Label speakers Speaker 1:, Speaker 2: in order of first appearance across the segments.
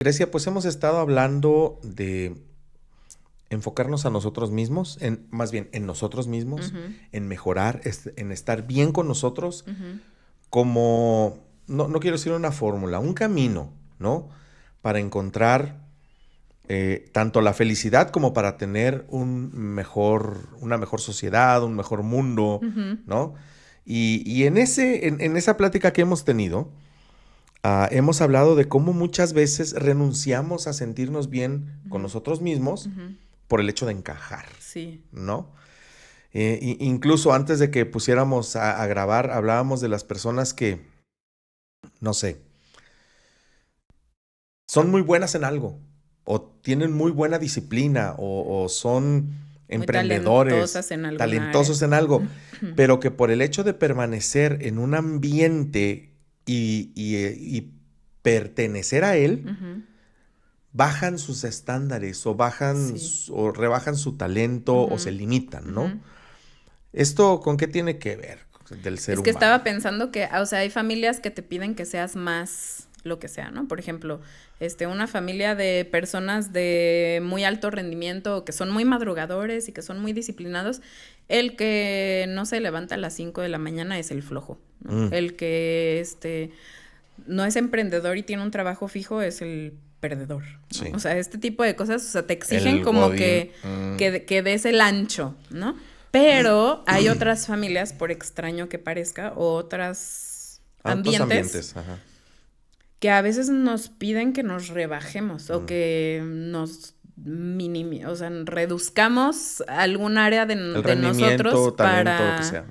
Speaker 1: Grecia, pues hemos estado hablando de enfocarnos a nosotros mismos, más bien en nosotros mismos,
Speaker 2: Ujú,
Speaker 1: en mejorar, en estar bien con nosotros,
Speaker 2: ujú.
Speaker 1: como, no quiero decir una fórmula, un camino, ¿no? Para encontrar tanto la felicidad como para tener una mejor sociedad, un mejor mundo,
Speaker 2: Ujú,
Speaker 1: ¿no? Y en esa plática que hemos tenido, hemos hablado de cómo muchas veces renunciamos a sentirnos bien con
Speaker 2: ujú,
Speaker 1: nosotros mismos
Speaker 2: ujú.
Speaker 1: por el hecho de encajar,
Speaker 2: Sí.
Speaker 1: ¿no? Incluso antes de que pusiéramos a grabar, hablábamos de las personas que, no sé, son muy buenas en algo, o tienen muy buena disciplina, o son
Speaker 2: Muy
Speaker 1: emprendedores,
Speaker 2: talentosas en alguna área.
Speaker 1: talentosos en algo, pero que por el hecho de permanecer en un ambiente y pertenecer a él,
Speaker 2: Ujú.
Speaker 1: bajan sus estándares
Speaker 2: Sí.
Speaker 1: o rebajan su talento o se
Speaker 2: Ujú,
Speaker 1: limitan, ¿no?
Speaker 2: ujú.
Speaker 1: ¿Esto con qué tiene que ver del ser
Speaker 2: Es que
Speaker 1: humano?
Speaker 2: estaba pensando que, o sea, hay familias que te piden que seas más lo que sea, ¿no? Por ejemplo, una familia de personas de muy alto rendimiento o que son muy madrugadores y que son muy disciplinados, el que no se levanta a las 5 de la mañana es el flojo, ¿no?
Speaker 1: Mm,
Speaker 2: El que no es emprendedor y tiene un trabajo fijo es el perdedor, ¿no?
Speaker 1: sí.
Speaker 2: O sea, este tipo de cosas, o sea, te exigen
Speaker 1: El
Speaker 2: como
Speaker 1: Godín.
Speaker 2: que des el ancho, ¿no? Pero hay otras familias, por extraño que parezca, o otros
Speaker 1: Otros
Speaker 2: ambientes
Speaker 1: ambientes, ajá.
Speaker 2: que a veces nos piden que nos rebajemos o
Speaker 1: Mm.
Speaker 2: que o sea, reduzcamos algún área
Speaker 1: El
Speaker 2: de nosotros
Speaker 1: rendimiento, talento, lo que sea.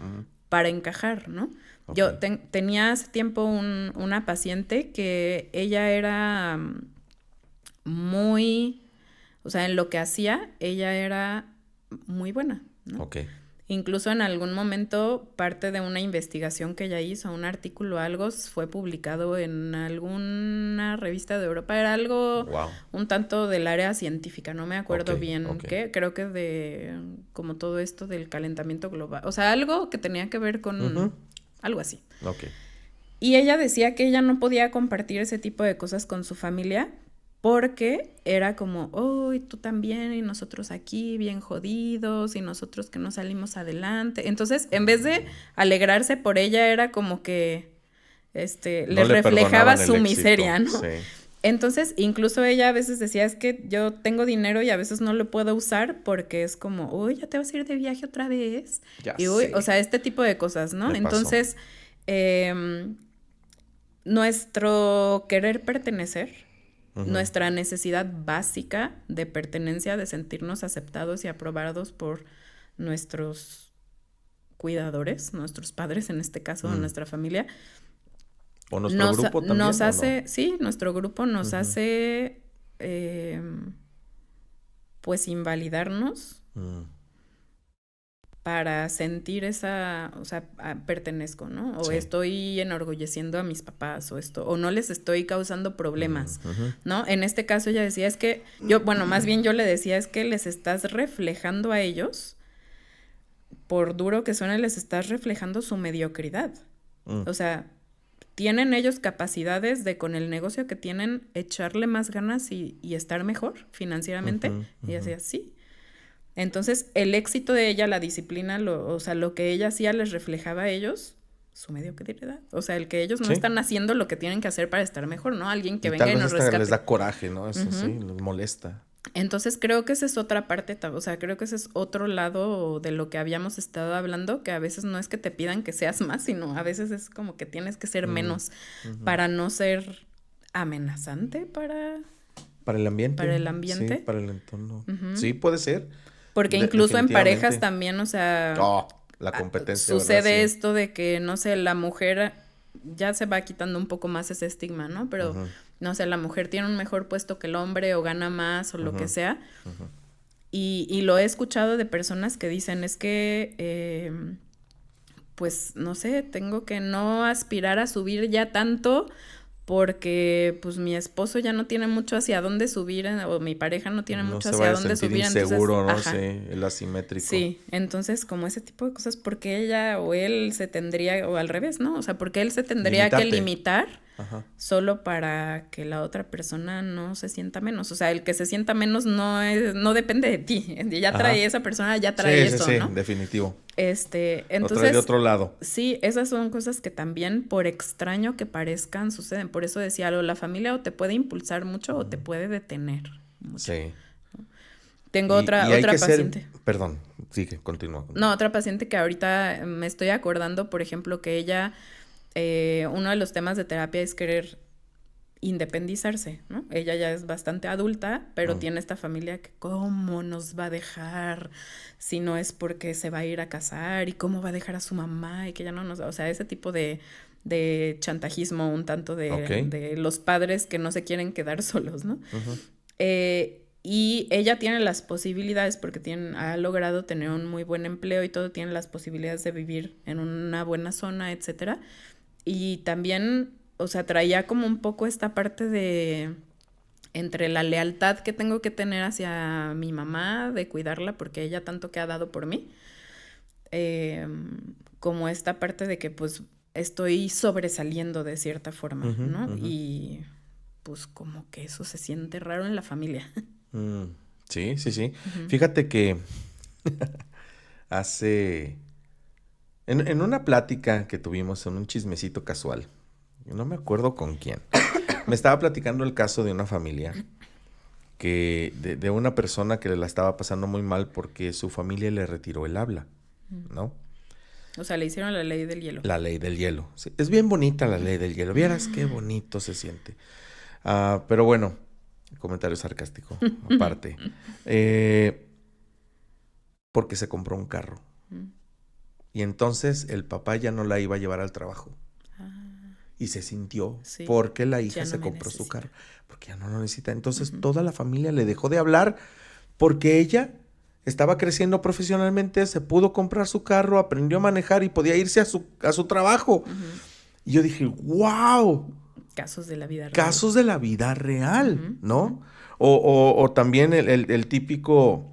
Speaker 2: para encajar, ¿no?
Speaker 1: Ok.
Speaker 2: Yo tenía hace tiempo una paciente que ella era muy, o sea, en lo que hacía, ella era muy buena, ¿no?
Speaker 1: Ok.
Speaker 2: Incluso en algún momento, parte de una investigación que ella hizo, un artículo o algo, fue publicado en alguna revista de Europa. Era algo
Speaker 1: Wow.
Speaker 2: un tanto del área científica, no me
Speaker 1: Ok,
Speaker 2: acuerdo bien
Speaker 1: ok.
Speaker 2: qué. Creo que como todo esto del calentamiento global. O sea, algo que tenía que ver
Speaker 1: Ujú.
Speaker 2: con algo así.
Speaker 1: Ok.
Speaker 2: Y ella decía que ella no podía compartir ese tipo de cosas con su familia porque era como, oh, y tú también, y nosotros aquí bien jodidos, y nosotros que no salimos adelante. Entonces, en vez de alegrarse por ella, era como que
Speaker 1: No
Speaker 2: le
Speaker 1: le
Speaker 2: reflejaba
Speaker 1: perdonaban el
Speaker 2: su
Speaker 1: éxito.
Speaker 2: miseria, ¿no?
Speaker 1: Sí.
Speaker 2: Entonces, incluso ella a veces decía, es que yo tengo dinero y a veces no lo puedo usar porque es como, uy, ya te vas a ir de viaje otra vez.
Speaker 1: Ya
Speaker 2: Y uy, o
Speaker 1: sé.
Speaker 2: sea, este tipo de cosas, ¿no?
Speaker 1: Me pasó.
Speaker 2: Entonces, nuestro querer pertenecer,
Speaker 1: Ujú.
Speaker 2: nuestra necesidad básica de pertenencia, de sentirnos aceptados y aprobados por nuestros cuidadores, nuestros padres en este caso,
Speaker 1: Mm.
Speaker 2: nuestra familia,
Speaker 1: ¿O nuestro grupo
Speaker 2: nos
Speaker 1: también o no?
Speaker 2: hace, sí, nuestro grupo nos
Speaker 1: Ujú.
Speaker 2: hace, pues, invalidarnos
Speaker 1: Mm.
Speaker 2: para sentir o sea, pertenezco, ¿no? O
Speaker 1: Sí.
Speaker 2: estoy enorgulleciendo a mis papás o no les estoy causando
Speaker 1: Mm,
Speaker 2: problemas,
Speaker 1: ujú.
Speaker 2: ¿no? En este caso ella decía, es que bueno, más bien yo le decía, es que les estás reflejando a ellos, por duro que suene, les estás reflejando su mediocridad.
Speaker 1: Mm,
Speaker 2: O sea, tienen ellos capacidades de con el negocio que tienen echarle más ganas y estar mejor financieramente.
Speaker 1: ujú,
Speaker 2: Y
Speaker 1: ujú.
Speaker 2: decía, sí. Entonces, el éxito de ella, la disciplina, o sea, lo que ella hacía les reflejaba a ellos su mediocridad. O sea, el que ellos no
Speaker 1: Sí.
Speaker 2: están haciendo lo que tienen que hacer para estar mejor, ¿no? Alguien que
Speaker 1: Y
Speaker 2: venga
Speaker 1: tal
Speaker 2: y
Speaker 1: vez
Speaker 2: nos
Speaker 1: hasta les
Speaker 2: rescate.
Speaker 1: da coraje, ¿no? Eso sí,
Speaker 2: Ujú.
Speaker 1: les molesta.
Speaker 2: Entonces, creo que esa es otra parte, o sea, creo que ese es otro lado de lo que habíamos estado hablando, que a veces no es que te pidan que seas más, sino a veces es como que tienes que ser
Speaker 1: Mm,
Speaker 2: menos
Speaker 1: ujú.
Speaker 2: para no ser amenazante
Speaker 1: Para el
Speaker 2: para
Speaker 1: ambiente,
Speaker 2: el
Speaker 1: sí,
Speaker 2: ambiente.
Speaker 1: para el entorno.
Speaker 2: Ujú.
Speaker 1: Sí, puede ser,
Speaker 2: Porque incluso en parejas
Speaker 1: definitivamente.
Speaker 2: también, o sea,
Speaker 1: Oh, la competencia, ¿verdad?
Speaker 2: sucede
Speaker 1: Sí.
Speaker 2: esto de que, no sé, la mujer ya se va quitando un poco más ese estigma, ¿no? Pero,
Speaker 1: Ujú,
Speaker 2: no sé, la mujer tiene un mejor puesto que el hombre o gana más o lo que
Speaker 1: ujú,
Speaker 2: sea.
Speaker 1: ujú.
Speaker 2: Y lo he escuchado de personas que dicen, es que, pues, no sé, tengo que no aspirar a subir ya tanto porque pues mi esposo ya no tiene mucho hacia dónde subir o mi pareja no tiene
Speaker 1: No
Speaker 2: mucho
Speaker 1: se
Speaker 2: hacia
Speaker 1: vaya a
Speaker 2: dónde
Speaker 1: sentir
Speaker 2: subir, entonces,
Speaker 1: inseguro, ¿no? Sí,
Speaker 2: ajá,
Speaker 1: el asimétrico.
Speaker 2: sí, entonces como ese tipo de cosas, porque ella o él se tendría, o al revés, ¿no? O sea, porque él se tendría que
Speaker 1: Limitarte.
Speaker 2: limitar
Speaker 1: Ajá.
Speaker 2: solo para que la otra persona no se sienta menos. O sea, el que se sienta menos no depende de ti. Ya trae
Speaker 1: Ajá.
Speaker 2: esa persona, ya trae
Speaker 1: Sí, sí,
Speaker 2: eso,
Speaker 1: sí,
Speaker 2: ¿no?
Speaker 1: definitivo. Lo trae de
Speaker 2: Entonces,
Speaker 1: otro lado.
Speaker 2: sí, esas son cosas que también, por extraño que parezcan, suceden. Por eso decía, la familia o te puede impulsar mucho o te puede detener mucho.
Speaker 1: Sí.
Speaker 2: Tengo
Speaker 1: Y hay
Speaker 2: otra
Speaker 1: que ser...
Speaker 2: paciente.
Speaker 1: Perdón, sigue, continúa.
Speaker 2: No, otra paciente que ahorita me estoy acordando, por ejemplo, que ella, uno de los temas de terapia es querer independizarse, ¿no? Ella ya es bastante adulta, pero tiene esta familia que cómo nos va a dejar si no es porque se va a ir a casar y cómo va a dejar a su mamá y que ya no nos... O sea, ese tipo de chantajismo un tanto de los padres que no se quieren quedar solos, ¿no? Y ella tiene las posibilidades porque ha logrado tener un muy buen empleo y todo, tiene las posibilidades de vivir en una buena zona, etcétera. Y también, o sea, traía como un poco esta parte de entre la lealtad que tengo que tener hacia mi mamá, de cuidarla porque ella tanto que ha dado por mí, como esta parte de que pues estoy sobresaliendo de cierta forma, ¿no? Y pues como que eso se siente raro en la familia.
Speaker 1: Sí, sí, sí. Fíjate que hace... En una plática que tuvimos, en un chismecito casual, no me acuerdo con quién, me estaba platicando el caso de una familia, de una persona que la estaba pasando muy mal porque su familia le retiró el habla, ¿no?
Speaker 2: O sea, le hicieron la ley del hielo.
Speaker 1: La ley del hielo. Sí, es bien bonita la ley del hielo. Vieras qué bonito se siente. Pero bueno, comentario sarcástico, aparte. Porque se compró un carro. Y entonces el papá ya no la iba a llevar al trabajo. Y se sintió porque la hija se compró su carro. Porque ya no lo necesita. Entonces toda la familia le dejó de hablar porque ella estaba creciendo profesionalmente, se pudo comprar su carro, aprendió a manejar y podía irse a su trabajo. Y yo dije, wow.
Speaker 2: Casos de la vida real.
Speaker 1: Casos de la vida real, ¿no? O también el típico,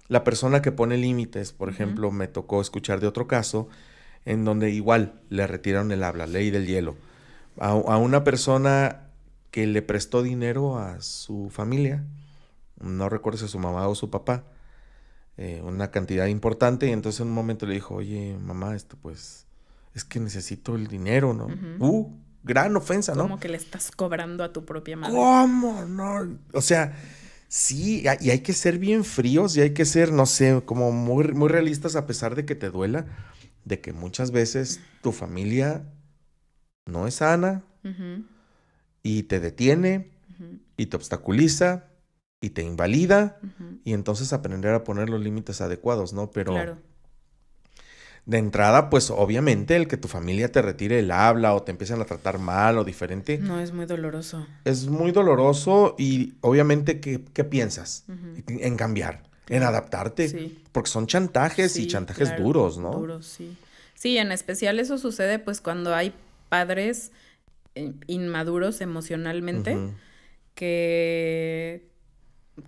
Speaker 1: la persona que pone límites. Por ejemplo, me tocó escuchar de otro caso en donde igual le retiraron el habla, ley del hielo, a una persona que le prestó dinero a su familia, no recuerdo si a su mamá o su papá, una cantidad importante, y entonces en un momento le dijo, oye, mamá, pues, es que necesito el dinero, ¿no? Gran ofensa, ¿no?
Speaker 2: Como que le estás cobrando a tu propia madre.
Speaker 1: ¿Cómo? No, o sea, sí, y hay que ser bien fríos y hay que ser, no sé, como muy, muy realistas a pesar de que te duela, de que muchas veces tu familia no es sana y te detiene y te obstaculiza y te invalida y entonces aprender a poner los límites adecuados, ¿no? Pero
Speaker 2: claro.
Speaker 1: De entrada, pues obviamente el que tu familia te retire el habla o te empiecen a tratar mal o diferente.
Speaker 2: No, es muy doloroso.
Speaker 1: Es muy doloroso y obviamente, ¿qué piensas? En cambiar, en adaptarte.
Speaker 2: Sí.
Speaker 1: Porque son chantajes y chantajes duros, ¿no?
Speaker 2: Duros, sí. Sí, en especial eso sucede pues cuando hay padres inmaduros emocionalmente que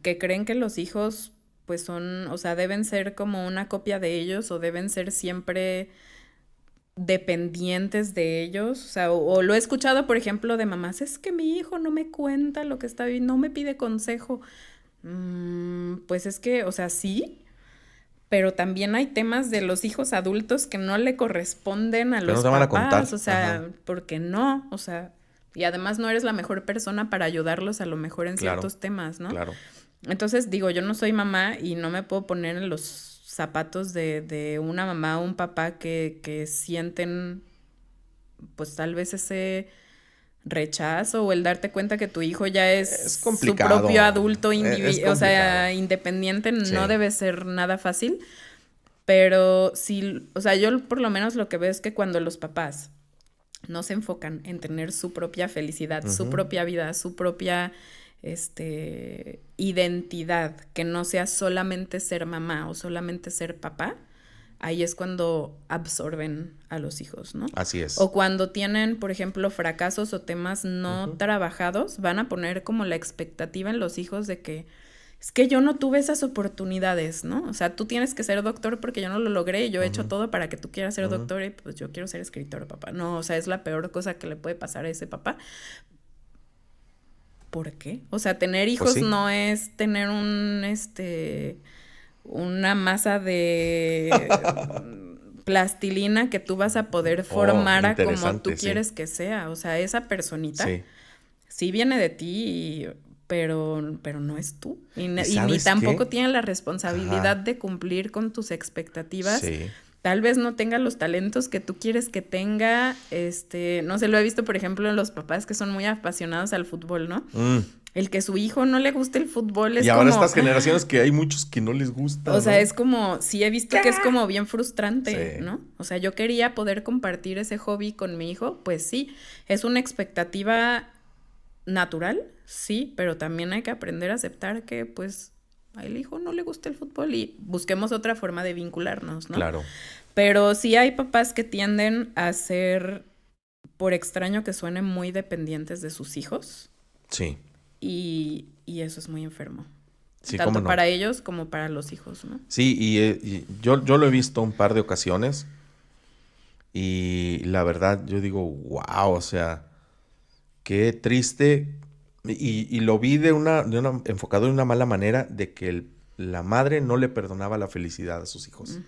Speaker 2: creen que los hijos pues son, o sea, deben ser como una copia de ellos o deben ser siempre dependientes de ellos, o sea, o lo he escuchado, por ejemplo, de mamás, es que mi hijo no me cuenta lo que está viendo, no me pide consejo. Pues es que, o sea, sí, pero también hay temas de los hijos adultos que no le corresponden a los
Speaker 1: no te van
Speaker 2: papás,
Speaker 1: a contar.
Speaker 2: O sea, porque no, o sea, y además no eres la mejor persona para ayudarlos a lo mejor en ciertos temas, ¿no?
Speaker 1: Claro.
Speaker 2: Entonces, digo, yo no soy mamá y no me puedo poner en los zapatos de una mamá o un papá que sienten, pues tal vez ese rechazo o el darte cuenta que tu hijo ya es su propio adulto, o sea, independiente, no debe ser nada fácil. Pero sí, o sea, yo por lo menos lo que veo es que cuando los papás no se enfocan en tener su propia felicidad, su propia vida, su propia identidad, que no sea solamente ser mamá o solamente ser papá, ahí es cuando absorben a los hijos, ¿no?
Speaker 1: Así es.
Speaker 2: O cuando tienen, por ejemplo, fracasos o temas no trabajados, van a poner como la expectativa en los hijos de que es que yo no tuve esas oportunidades, ¿no? O sea, tú tienes que ser doctor porque yo no lo logré, yo he hecho todo para que tú quieras ser doctor y pues yo quiero ser escritor, papá. No, o sea, es la peor cosa que le puede pasar a ese papá. ¿Por qué? O sea, tener hijos no es tener una masa de plastilina que tú vas a poder formar a como tú quieres que sea. O sea, esa personita sí viene de ti, pero no es tú. Y ni tampoco tiene la responsabilidad de cumplir con tus expectativas. Sí. Tal vez no tenga los talentos que tú quieres que tenga. No sé, lo he visto, por ejemplo, en los papás que son muy apasionados al fútbol, ¿no? El que su hijo no le guste el fútbol es como...
Speaker 1: Y ahora estas generaciones que hay muchos que no les gusta,
Speaker 2: O sea, es como... Sí he visto que es como bien frustrante, ¿no? O sea, yo quería poder compartir ese hobby con mi hijo. Pues sí, es una expectativa natural, sí, pero también hay que aprender a aceptar que, pues, al hijo no le gusta el fútbol y busquemos otra forma de vincularnos, ¿no?
Speaker 1: Claro.
Speaker 2: Pero sí hay papás que tienden a ser, por extraño que suene, muy dependientes de sus hijos.
Speaker 1: Sí.
Speaker 2: Y eso es muy enfermo.
Speaker 1: Sí,
Speaker 2: tanto para ellos como para los hijos, ¿no?
Speaker 1: Sí, y yo lo he visto un par de ocasiones y la verdad yo digo, wow, o sea, qué triste. Y lo vi enfocado de una mala manera, de que la madre no le perdonaba la felicidad a sus hijos.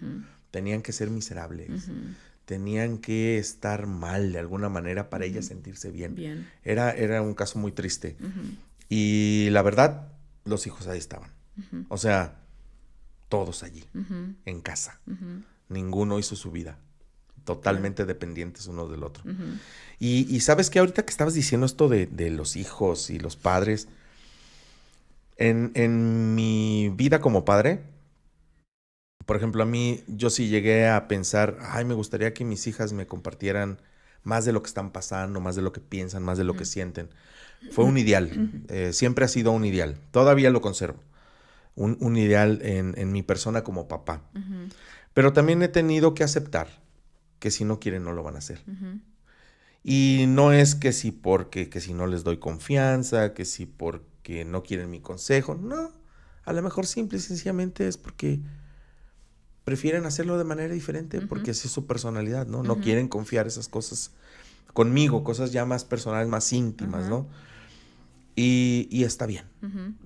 Speaker 1: Tenían que ser miserables. Tenían que estar mal de alguna manera para ella sentirse bien. Era un caso muy triste. Y la verdad, los hijos ahí estaban. O sea, todos allí, en casa. Ninguno hizo su vida. Totalmente dependientes uno del otro. Y sabes que ahorita que estabas diciendo esto de los hijos y los padres, en mi vida como padre, por ejemplo, a mí, yo sí llegué a pensar, me gustaría que mis hijas me compartieran más de lo que están pasando, más de lo que piensan, más de lo que sienten. Fue un ideal, siempre ha sido un ideal, todavía lo conservo, un ideal en mi persona como papá. Pero también he tenido que aceptar que si no quieren no lo van a hacer. Y no es que si no les doy confianza, que si porque no quieren mi consejo, no, a lo mejor simple y sencillamente es porque prefieren hacerlo de manera diferente, porque así es su personalidad, ¿no? No quieren confiar esas cosas conmigo, cosas ya más personales, más íntimas, ¿no? Y está bien,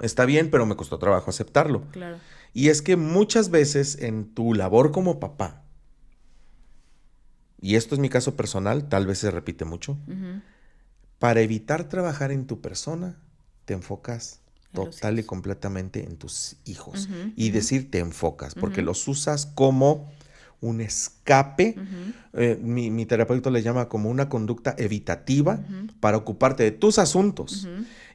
Speaker 1: está bien, pero me costó trabajo aceptarlo.
Speaker 2: Claro.
Speaker 1: Y es que muchas veces en tu labor como papá, y esto es mi caso personal, tal vez se repite mucho, para evitar trabajar en tu persona, te enfocas total y completamente en tus hijos. Y decir te enfocas, porque los usas como un escape. Mi terapeuta le llama como una conducta evitativa para ocuparte de tus asuntos.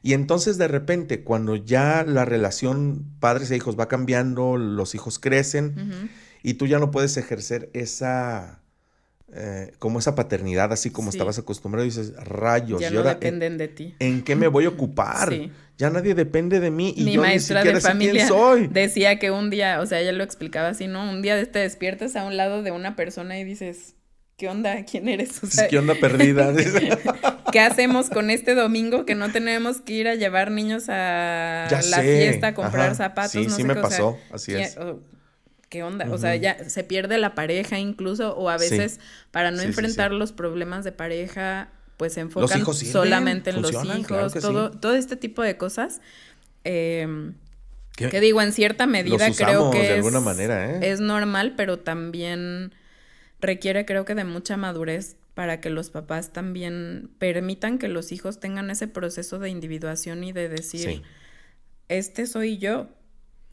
Speaker 1: Y entonces de repente, cuando ya la relación padres e hijos va cambiando, los hijos crecen y tú ya no puedes ejercer como esa paternidad, así como estabas acostumbrado, y dices, rayos,
Speaker 2: ya
Speaker 1: y
Speaker 2: no
Speaker 1: ahora
Speaker 2: dependen de ti.
Speaker 1: ¿En qué me voy a ocupar? Sí. Ya nadie depende de mí y
Speaker 2: mi
Speaker 1: yo
Speaker 2: maestra
Speaker 1: ni siquiera
Speaker 2: de familia
Speaker 1: sé quién soy.
Speaker 2: Decía que un día, o sea, ella lo explicaba así, ¿no? Un día te despiertas a un lado de una persona y dices, ¿qué onda? ¿Quién eres? O sea,
Speaker 1: ¿qué onda perdida?
Speaker 2: ¿Qué hacemos con este domingo que no tenemos que ir a llevar niños a la fiesta, a comprar zapatos?
Speaker 1: Sí,
Speaker 2: no
Speaker 1: sí
Speaker 2: sé
Speaker 1: me
Speaker 2: qué,
Speaker 1: pasó,
Speaker 2: o sea,
Speaker 1: así es.
Speaker 2: ¿Qué onda? O sea, ya se pierde la pareja incluso, o a veces para no enfrentar los problemas de pareja, pues se enfocan solamente en los hijos, claro todo este tipo de cosas. Que digo, en cierta medida creo que
Speaker 1: de alguna manera,
Speaker 2: es normal, pero también requiere, creo que, de mucha madurez para que los papás también permitan que los hijos tengan ese proceso de individuación y de decir, este soy yo,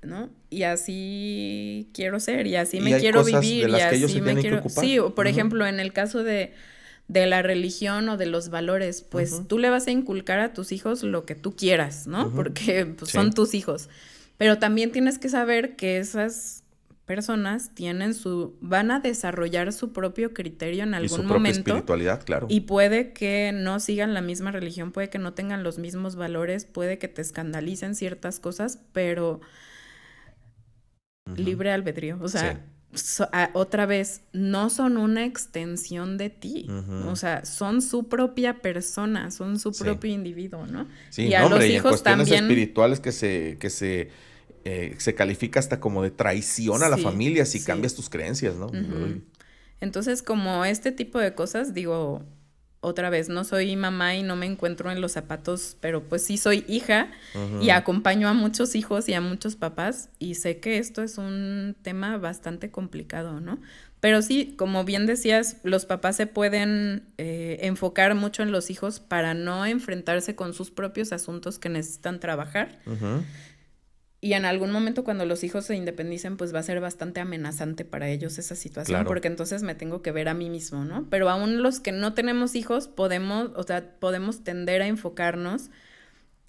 Speaker 2: ¿no? Y así quiero ser, y así me quiero vivir, y así me quiero... Sí, o por ejemplo, en el caso de la religión o de los valores, pues tú le vas a inculcar a tus hijos lo que tú quieras, ¿no? Porque pues, son tus hijos. Pero también tienes que saber que esas personas van a desarrollar su propio criterio en algún momento. Y su propia
Speaker 1: espiritualidad, claro.
Speaker 2: Y puede que no sigan la misma religión, puede que no tengan los mismos valores, puede que te escandalicen ciertas cosas, pero libre albedrío, o sea... otra vez, no son una extensión de ti, o sea, son su propia persona, son su propio individuo, ¿no?
Speaker 1: Sí,
Speaker 2: y a los hijos
Speaker 1: y en cuestiones
Speaker 2: también
Speaker 1: espirituales que se se califica hasta como de traición a la
Speaker 2: Sí,
Speaker 1: familia si
Speaker 2: sí.
Speaker 1: cambias tus creencias, ¿no?
Speaker 2: Ujú. Entonces, como este tipo de cosas, digo, otra vez, no soy mamá y no me encuentro en los zapatos, pero pues sí soy hija y
Speaker 1: Ujú.
Speaker 2: acompaño a muchos hijos y a muchos papás y sé que esto es un tema bastante complicado, ¿no? Pero sí, como bien decías, los papás se pueden enfocar mucho en los hijos para no enfrentarse con sus propios asuntos que necesitan trabajar.
Speaker 1: Ujú.
Speaker 2: Y en algún momento cuando los hijos se independicen, pues va a ser bastante amenazante para ellos esa situación,
Speaker 1: Claro.
Speaker 2: porque entonces me tengo que ver a mí mismo, ¿no? Pero aún los que no tenemos hijos podemos, o sea, podemos tender a enfocarnos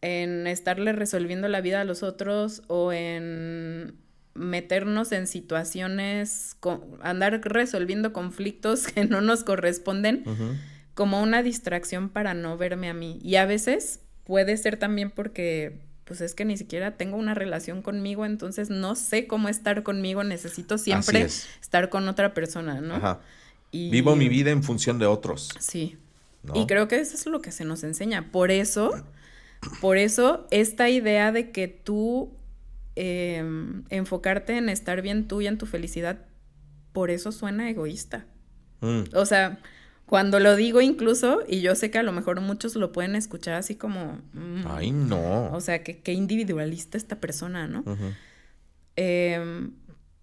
Speaker 2: en estarle resolviendo la vida a los otros o en meternos en situaciones, andar resolviendo conflictos que no nos corresponden
Speaker 1: Ujú.
Speaker 2: como una distracción para no verme a mí. Y a veces puede ser también porque pues es que ni siquiera tengo una relación conmigo, entonces no sé cómo estar conmigo, necesito
Speaker 1: Así
Speaker 2: siempre
Speaker 1: es.
Speaker 2: estar con otra persona, ¿no?
Speaker 1: Ajá. Vivo
Speaker 2: Y
Speaker 1: mi vida en función de otros,
Speaker 2: sí, y
Speaker 1: ¿no?
Speaker 2: creo que eso es lo que se nos enseña. Por eso esta idea de que tú enfocarte en estar bien tú y en tu felicidad, por eso suena egoísta.
Speaker 1: Mm.
Speaker 2: O sea, cuando lo digo incluso, y yo sé que a lo mejor muchos lo pueden escuchar así como,
Speaker 1: Ay, no.
Speaker 2: o sea, que individualista esta persona, ¿no?
Speaker 1: Ujú.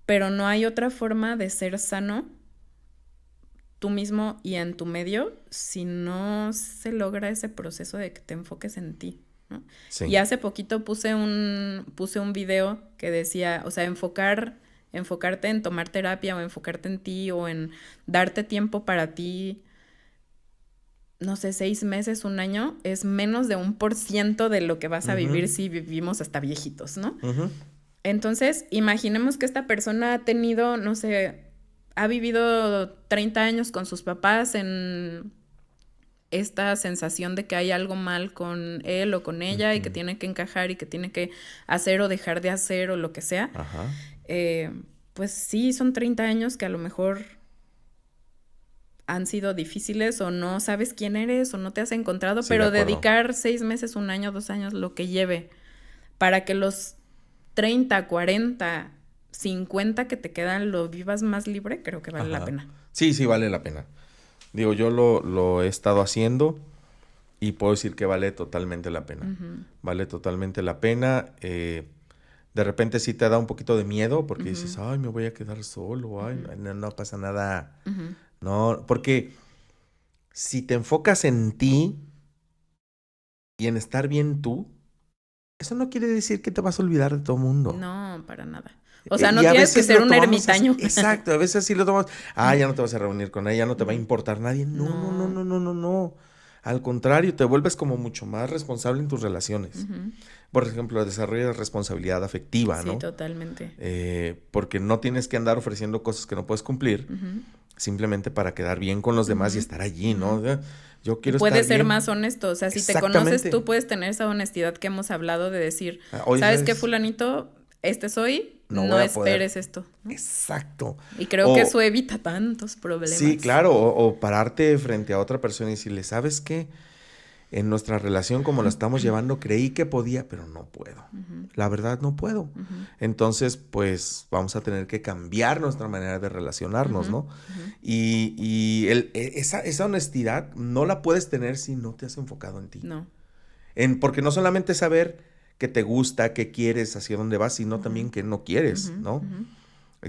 Speaker 2: Pero no hay otra forma de ser sano tú mismo y en tu medio si no se logra ese proceso de que te enfoques en ti, ¿no?
Speaker 1: Sí.
Speaker 2: Y hace poquito puse un video que decía, o sea, enfocarte en tomar terapia o enfocarte en ti o en darte tiempo para ti, no sé, 6 meses, un año, es menos de 1% de lo que vas a vivir
Speaker 1: Ujú.
Speaker 2: si vivimos hasta viejitos, ¿no?
Speaker 1: Ujú.
Speaker 2: Entonces, imaginemos que esta persona ha tenido, no sé, ha vivido 30 años con sus papás en esta sensación de que hay algo mal con él o con ella y que
Speaker 1: Ujú.
Speaker 2: tiene que encajar y que tiene que hacer o dejar de hacer o lo que sea.
Speaker 1: Ajá.
Speaker 2: Pues sí, son 30 años que a lo mejor han sido difíciles o no sabes quién eres o no te has encontrado,
Speaker 1: Sí, de
Speaker 2: pero
Speaker 1: acuerdo.
Speaker 2: dedicar 6 meses, un año, 2 años, lo que lleve, para que los 30, 40, 50 que te quedan lo vivas más libre, creo que vale la
Speaker 1: Ajá.
Speaker 2: pena.
Speaker 1: Sí, sí, vale la pena. Digo, yo lo he estado haciendo y puedo decir que vale totalmente la pena.
Speaker 2: Ujú.
Speaker 1: Vale totalmente la pena. De repente sí te da un poquito de miedo porque dices,
Speaker 2: Ujú.
Speaker 1: ay, me voy a quedar solo, ay,
Speaker 2: Ujú.
Speaker 1: no, no pasa nada.
Speaker 2: Ujú.
Speaker 1: No, porque si te enfocas en ti y en estar bien tú, eso no quiere decir que te vas a olvidar de todo mundo.
Speaker 2: No, para nada. O sea,
Speaker 1: Y
Speaker 2: no
Speaker 1: a
Speaker 2: tienes que
Speaker 1: veces
Speaker 2: ser
Speaker 1: lo
Speaker 2: un
Speaker 1: tomamos así.
Speaker 2: ermitaño.
Speaker 1: Exacto, a veces sí lo tomamos. Ah, ya no te vas a reunir con ella, no te va a
Speaker 2: Ujú.
Speaker 1: importar nadie. No, no, no,
Speaker 2: No.
Speaker 1: no, no, no, no. Al contrario, te vuelves como mucho más responsable en tus relaciones.
Speaker 2: Ujú.
Speaker 1: Por ejemplo, desarrollas responsabilidad afectiva,
Speaker 2: Sí,
Speaker 1: ¿no?
Speaker 2: totalmente.
Speaker 1: Porque no tienes que andar ofreciendo cosas que no puedes cumplir
Speaker 2: Ujú.
Speaker 1: simplemente para quedar bien con los demás y
Speaker 2: Ujú.
Speaker 1: estar allí, ¿no?
Speaker 2: Ujú.
Speaker 1: Yo
Speaker 2: Y
Speaker 1: quiero estar
Speaker 2: puedes ser
Speaker 1: bien.
Speaker 2: más honesto, o sea, si te conoces, tú
Speaker 1: Exactamente.
Speaker 2: puedes tener esa honestidad que hemos hablado de decir,
Speaker 1: Oye,
Speaker 2: ¿sabes qué,
Speaker 1: ¿sabes?
Speaker 2: fulanito? Este soy,
Speaker 1: No
Speaker 2: no
Speaker 1: voy a poder.
Speaker 2: esperes esto, ¿no?
Speaker 1: Exacto.
Speaker 2: Y creo que eso
Speaker 1: O,
Speaker 2: evita tantos
Speaker 1: sí,
Speaker 2: problemas.
Speaker 1: claro, o pararte frente a otra persona y decirle, ¿sabes qué? En nuestra relación como la estamos llevando, creí que podía, pero no puedo.
Speaker 2: Ujú.
Speaker 1: La verdad, no puedo.
Speaker 2: Ujú.
Speaker 1: Entonces, pues vamos a tener que cambiar nuestra manera de relacionarnos,
Speaker 2: Ujú.
Speaker 1: ¿no?
Speaker 2: Ujú.
Speaker 1: Y esa honestidad no la puedes tener si no te has enfocado en ti.
Speaker 2: No.
Speaker 1: Porque no solamente saber qué te gusta, qué quieres, hacia dónde vas, sino
Speaker 2: Ujú.
Speaker 1: también qué no quieres,
Speaker 2: Ujú.
Speaker 1: ¿no?
Speaker 2: Ujú.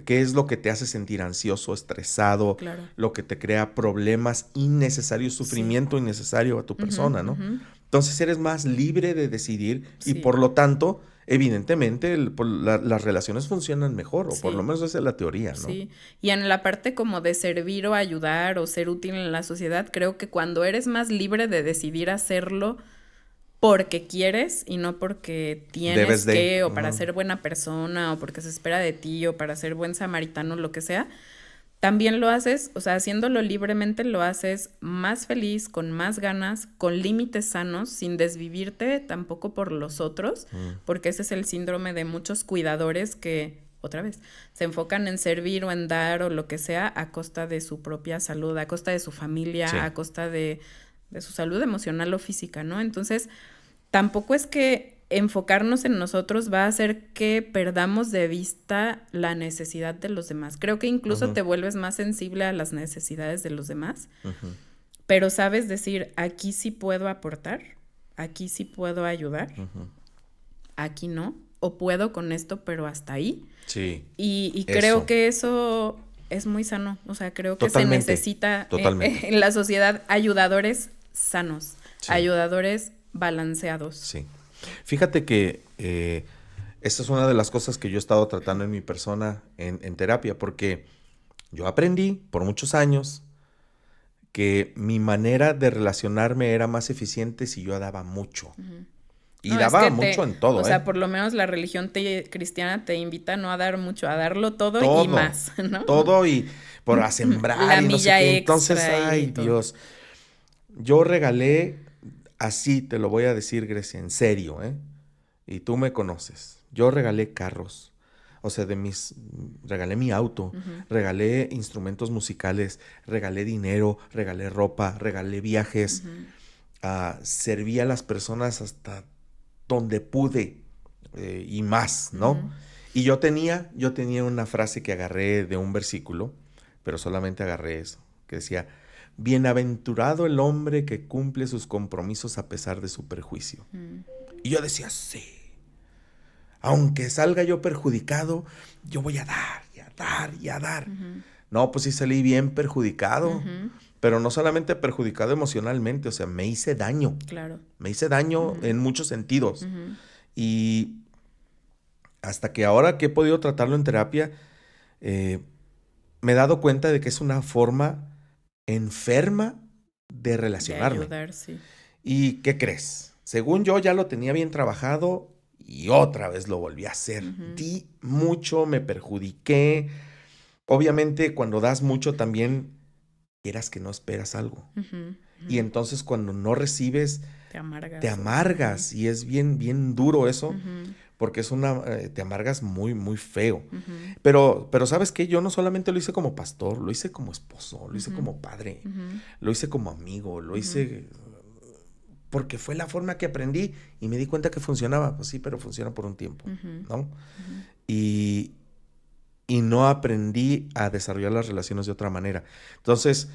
Speaker 1: ¿Qué es lo que te hace sentir ansioso, estresado,
Speaker 2: Claro.
Speaker 1: lo que te crea problemas innecesarios,
Speaker 2: Sí.
Speaker 1: sufrimiento innecesario a tu
Speaker 2: Ujú.
Speaker 1: persona, ¿no?
Speaker 2: Ujú.
Speaker 1: Entonces eres más libre de decidir y
Speaker 2: Sí.
Speaker 1: por lo tanto, evidentemente, las relaciones funcionan mejor, o por lo
Speaker 2: Sí.
Speaker 1: menos esa es la teoría, ¿no?
Speaker 2: Sí, y en la parte como de servir o ayudar o ser útil en la sociedad, creo que cuando eres más libre de decidir hacerlo porque quieres y no porque tienes
Speaker 1: Debes de.
Speaker 2: que, o para ser buena persona, o porque se espera de ti, o para ser buen samaritano, lo que sea, también lo haces, o sea, haciéndolo libremente lo haces más feliz, con más ganas, con límites sanos, sin desvivirte tampoco por los otros, porque ese es el síndrome de muchos cuidadores que, otra vez, se enfocan en servir o en dar o lo que sea a costa de su propia salud, a costa de su familia,
Speaker 1: Sí.
Speaker 2: a costa de su salud emocional o física, ¿no? Entonces, tampoco es que enfocarnos en nosotros va a hacer que perdamos de vista la necesidad de los demás. Creo que incluso te vuelves más sensible a las necesidades de los demás, pero sabes decir, aquí sí puedo aportar, aquí sí puedo ayudar, aquí no, o puedo con esto, pero hasta ahí.
Speaker 1: Sí.
Speaker 2: Y creo que eso es muy sano. O sea, creo que
Speaker 1: Totalmente,
Speaker 2: se necesita
Speaker 1: en
Speaker 2: la sociedad ayudadores sanos, ayudadores balanceados.
Speaker 1: Sí. Fíjate que esta es una de las cosas que yo he estado tratando en mi persona en terapia, porque yo aprendí por muchos años que mi manera de relacionarme era más eficiente si yo daba mucho. Y daba mucho en todo.
Speaker 2: O sea, por lo menos la religión cristiana te invita no a dar mucho, a darlo todo y más, ¿no?
Speaker 1: Todo y a sembrar
Speaker 2: la
Speaker 1: y no
Speaker 2: milla
Speaker 1: sé qué.
Speaker 2: Extra.
Speaker 1: Entonces, ay, Dios. Yo regalé, así te lo voy a decir, Grecia, en serio, ¿eh? Y tú me conoces. Yo regalé carros. O sea, regalé mi auto, regalé instrumentos musicales, regalé dinero, regalé ropa, regalé viajes. Serví a las personas hasta donde pude y más, ¿no? Y yo tenía una frase que agarré de un versículo, pero solamente agarré eso, que decía, bienaventurado el hombre que cumple sus compromisos a pesar de su perjuicio. Y yo decía, sí, aunque salga yo perjudicado, yo voy a dar y a dar y a dar. No, pues sí salí bien perjudicado. Pero no solamente perjudicado emocionalmente, o sea, me hice daño.
Speaker 2: Claro.
Speaker 1: Me hice daño en muchos sentidos. Y hasta que ahora que he podido tratarlo en terapia, me he dado cuenta de que es una forma enferma de relacionarme.
Speaker 2: De ayudar, sí.
Speaker 1: ¿Y qué crees? Según yo ya lo tenía bien trabajado y otra vez lo volví a hacer. Di mucho, me perjudiqué. Obviamente cuando das mucho también quieras que no esperas algo. Y entonces cuando no recibes, te amargas. Y es bien, bien duro eso, porque te amargas muy, muy feo. Pero ¿sabes qué? Yo no solamente lo hice como pastor, lo hice como esposo, lo hice como padre, lo hice como amigo, lo hice porque fue la forma que aprendí y me di cuenta que funcionaba. Pues sí, pero funciona por un tiempo, ¿no? Y no aprendí a desarrollar las relaciones de otra manera. Entonces,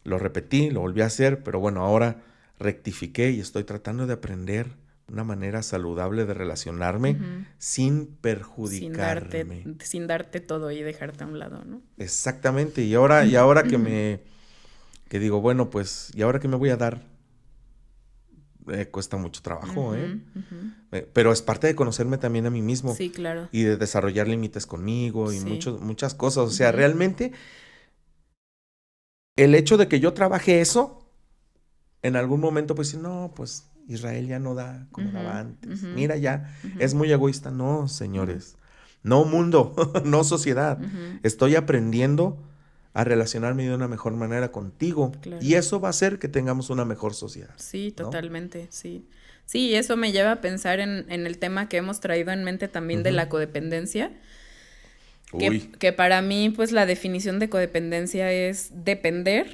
Speaker 1: lo repetí, lo volví a hacer, pero bueno, ahora rectifiqué y estoy tratando de aprender una manera saludable de relacionarme sin perjudicarme.
Speaker 2: Sin darte todo y dejarte a un lado, ¿no?
Speaker 1: Exactamente. Y ahora que digo, bueno, pues, ¿y ahora qué me voy a dar? Cuesta mucho trabajo, pero es parte de conocerme también a mí mismo.
Speaker 2: Sí, claro.
Speaker 1: Y de desarrollar límites conmigo y muchas cosas. O sea, realmente el hecho de que yo trabaje eso, en algún momento pues no, pues Israel ya no da como daba antes. Mira ya, es muy egoísta. No, señores. No mundo, no sociedad. Estoy aprendiendo a relacionarme de una mejor manera contigo. Claro. Y eso va a hacer que tengamos una mejor sociedad.
Speaker 2: Sí, totalmente, ¿no? Sí. Sí, eso me lleva a pensar en el tema que hemos traído en mente también de la codependencia. Que para mí, pues, la definición de codependencia es depender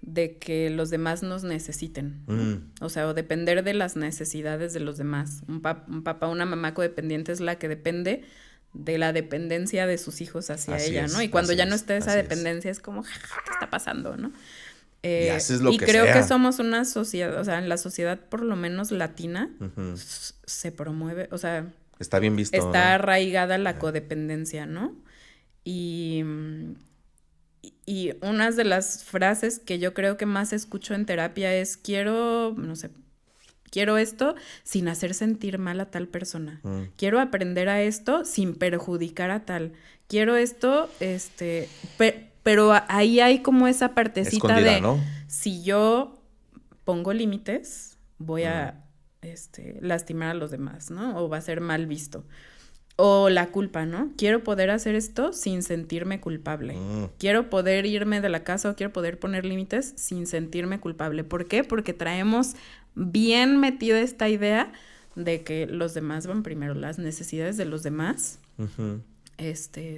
Speaker 2: de que los demás nos necesiten, ¿no? O sea, o depender de las necesidades de los demás. Un papá, una mamá codependiente es la que depende de la dependencia de sus hijos hacia ella, ¿no? Y cuando ya no esté esa dependencia es como, ¿qué está pasando, no?
Speaker 1: Y haces lo que
Speaker 2: creo
Speaker 1: sea.
Speaker 2: que somos una sociedad, o sea, en la sociedad por lo menos latina se promueve, o sea,
Speaker 1: está bien visto,
Speaker 2: está arraigada la codependencia, ¿no? Y una de las frases que yo creo que más escucho en terapia es quiero esto sin hacer sentir mal a tal persona. Quiero aprender a esto sin perjudicar a tal. Quiero esto, pero ahí hay como esa partecita escondida, de, ¿no? Si yo pongo límites, voy a lastimar a los demás, ¿no? O va a ser mal visto. O la culpa, ¿no? Quiero poder hacer esto sin sentirme culpable. Quiero poder irme de la casa o quiero poder poner límites sin sentirme culpable. ¿Por qué? Porque traemos bien metida esta idea de que los demás van primero. Las necesidades de los demás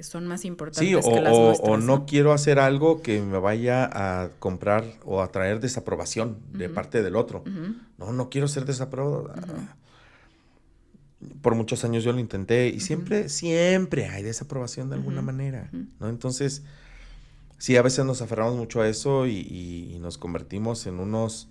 Speaker 2: son más importantes que las nuestras.
Speaker 1: O no quiero hacer algo que me vaya a comprar o a traer desaprobación de parte del otro. No quiero ser desaprobado. Por muchos años yo lo intenté y siempre hay desaprobación de alguna manera, ¿no? Entonces, sí, a veces nos aferramos mucho a eso y nos convertimos en unos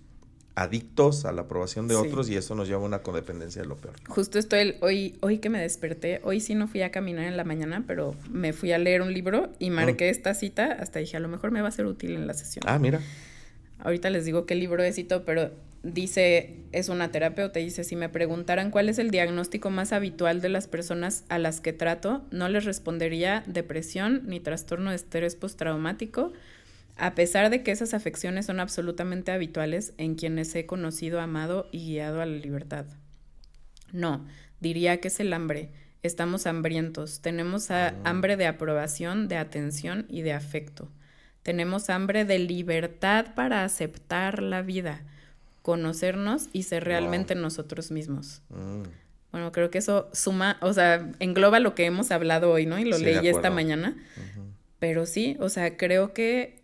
Speaker 1: adictos a la aprobación de otros y eso nos lleva a una codependencia de lo peor.
Speaker 2: Justo hoy que me desperté, hoy sí no fui a caminar en la mañana, pero me fui a leer un libro y marqué esta cita, hasta dije, a lo mejor me va a ser útil en la sesión.
Speaker 1: Ah, mira.
Speaker 2: Ahorita les digo qué libro es y todo, pero dice, es una terapeuta, dice, si me preguntaran cuál es el diagnóstico más habitual de las personas a las que trato, no les respondería depresión ni trastorno de estrés postraumático, a pesar de que esas afecciones son absolutamente habituales en quienes he conocido, amado y guiado a la libertad. No, diría que es el hambre. Estamos hambrientos. Tenemos hambre de aprobación, de atención y de afecto. Tenemos hambre de libertad para aceptar la vida, conocernos y ser realmente nosotros mismos. Bueno, creo que eso suma, o sea, engloba lo que hemos hablado hoy, ¿no? Y lo leí esta mañana. Pero sí, o sea, creo que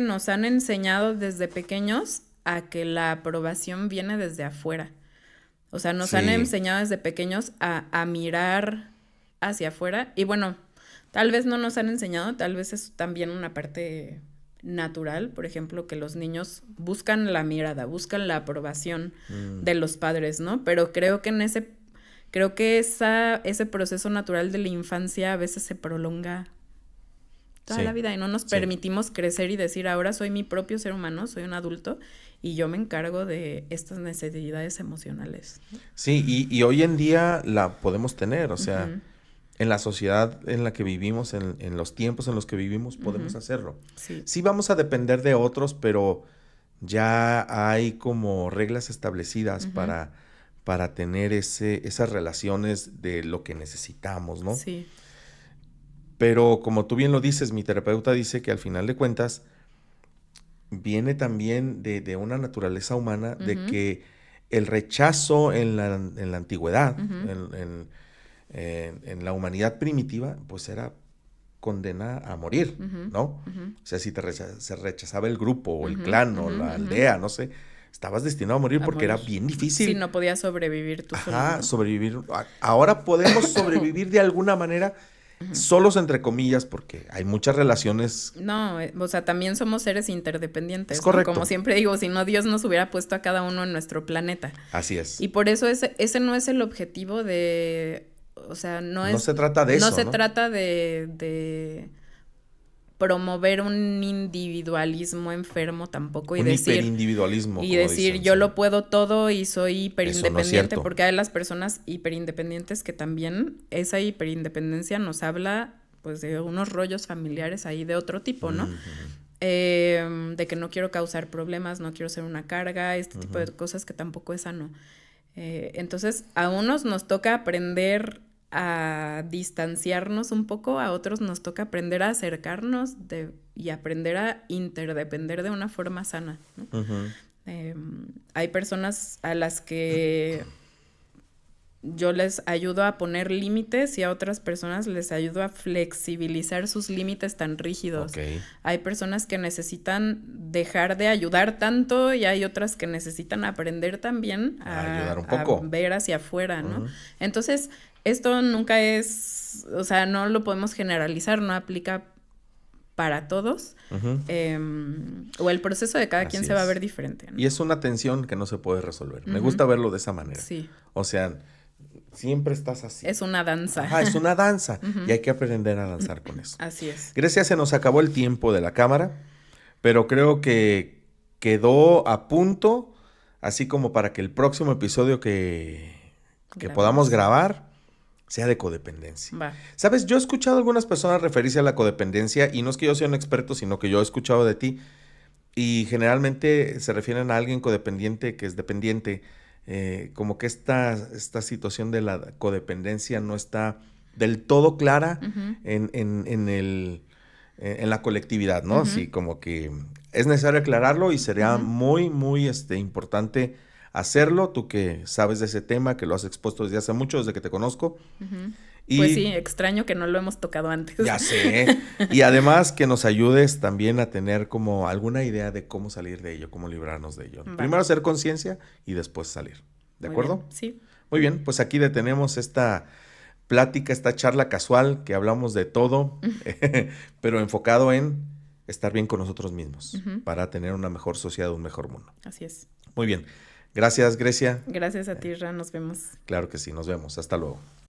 Speaker 2: nos han enseñado desde pequeños a que la aprobación viene desde afuera. O sea, nos han enseñado desde pequeños a mirar hacia afuera. Y bueno, tal vez no nos han enseñado, tal vez es también una parte natural, por ejemplo, que los niños buscan la mirada, buscan la aprobación de los padres, ¿no? Pero creo que ese proceso natural de la infancia a veces se prolonga toda la vida y no nos permitimos crecer y decir, ahora soy mi propio ser humano, soy un adulto y yo me encargo de estas necesidades emocionales.
Speaker 1: Sí, y hoy en día la podemos tener, o sea, en la sociedad en la que vivimos, en los tiempos en los que vivimos, podemos hacerlo. Sí vamos a depender de otros, pero ya hay como reglas establecidas para tener esas relaciones de lo que necesitamos, ¿no?
Speaker 2: Sí.
Speaker 1: Pero como tú bien lo dices, mi terapeuta dice que al final de cuentas viene también de una naturaleza humana de que el rechazo en la antigüedad, en la humanidad primitiva, pues era condena a morir, ¿no? O sea, si se rechazaba el grupo o el clan o la aldea, no sé, estabas destinado a morir porque era bien difícil.
Speaker 2: Sí, no podías sobrevivir tú solo, ¿no?
Speaker 1: Sobrevivir. Ahora podemos sobrevivir de alguna manera, solos entre comillas, porque hay muchas relaciones.
Speaker 2: No, o sea, también somos seres interdependientes.
Speaker 1: Es correcto.
Speaker 2: ¿No? Como siempre digo, si no, Dios nos hubiera puesto a cada uno en nuestro planeta.
Speaker 1: Así es.
Speaker 2: Y por eso ese no es el objetivo de, o sea, no
Speaker 1: se trata de eso,
Speaker 2: ¿no? Se trata de promover un individualismo enfermo tampoco y decir
Speaker 1: hiperindividualismo
Speaker 2: y decir dicen, yo lo puedo todo y soy hiperindependiente, no porque hay las personas hiperindependientes que también esa hiperindependencia nos habla pues de unos rollos familiares ahí de otro tipo, ¿no? De que no quiero causar problemas, no quiero ser una carga, tipo de cosas que tampoco es sano. Entonces a unos nos toca aprender a distanciarnos un poco, a otros nos toca aprender a acercarnos y aprender a interdepender de una forma sana, ¿no? Hay personas a las que yo les ayudo a poner límites y a otras personas les ayudo a flexibilizar sus límites tan rígidos. Hay personas que necesitan dejar de ayudar tanto y hay otras que necesitan aprender también a ayudar un poco, a ver hacia afuera, ¿no? Entonces, esto nunca es, o sea, no lo podemos generalizar, no aplica para todos, o el proceso de cada quien se va a ver diferente, ¿no?
Speaker 1: Y es una tensión que no se puede resolver. Me gusta verlo de esa manera.
Speaker 2: Sí.
Speaker 1: O sea, siempre estás así.
Speaker 2: Es una danza.
Speaker 1: Es una danza y hay que aprender a danzar con eso.
Speaker 2: Así es.
Speaker 1: Grecia, se nos acabó el tiempo de la cámara, pero creo que quedó a punto, así como para que el próximo episodio que podamos grabar sea de codependencia.
Speaker 2: Va.
Speaker 1: ¿Sabes? Yo he escuchado a algunas personas referirse a la codependencia y no es que yo sea un experto, sino que yo he escuchado de ti y generalmente se refieren a alguien codependiente que es dependiente, como que esta situación de la codependencia no está del todo clara en la colectividad, ¿no? Sí, como que es necesario aclararlo y sería muy, muy importante hacerlo, tú que sabes de ese tema, que lo has expuesto desde hace mucho, desde que te conozco. Y
Speaker 2: pues sí, extraño que no lo hemos tocado antes.
Speaker 1: Ya sé. Y además que nos ayudes también a tener como alguna idea de cómo salir de ello, cómo librarnos de ello. Vale. Primero hacer conciencia y después salir. ¿De acuerdo?
Speaker 2: Bien. Sí.
Speaker 1: Muy bien, pues aquí detenemos esta plática, esta charla casual que hablamos de todo, pero enfocado en estar bien con nosotros mismos para tener una mejor sociedad, un mejor mundo.
Speaker 2: Así es.
Speaker 1: Muy bien. Gracias, Grecia.
Speaker 2: Gracias a ti, Ra. Nos vemos.
Speaker 1: Claro que sí, nos vemos. Hasta luego.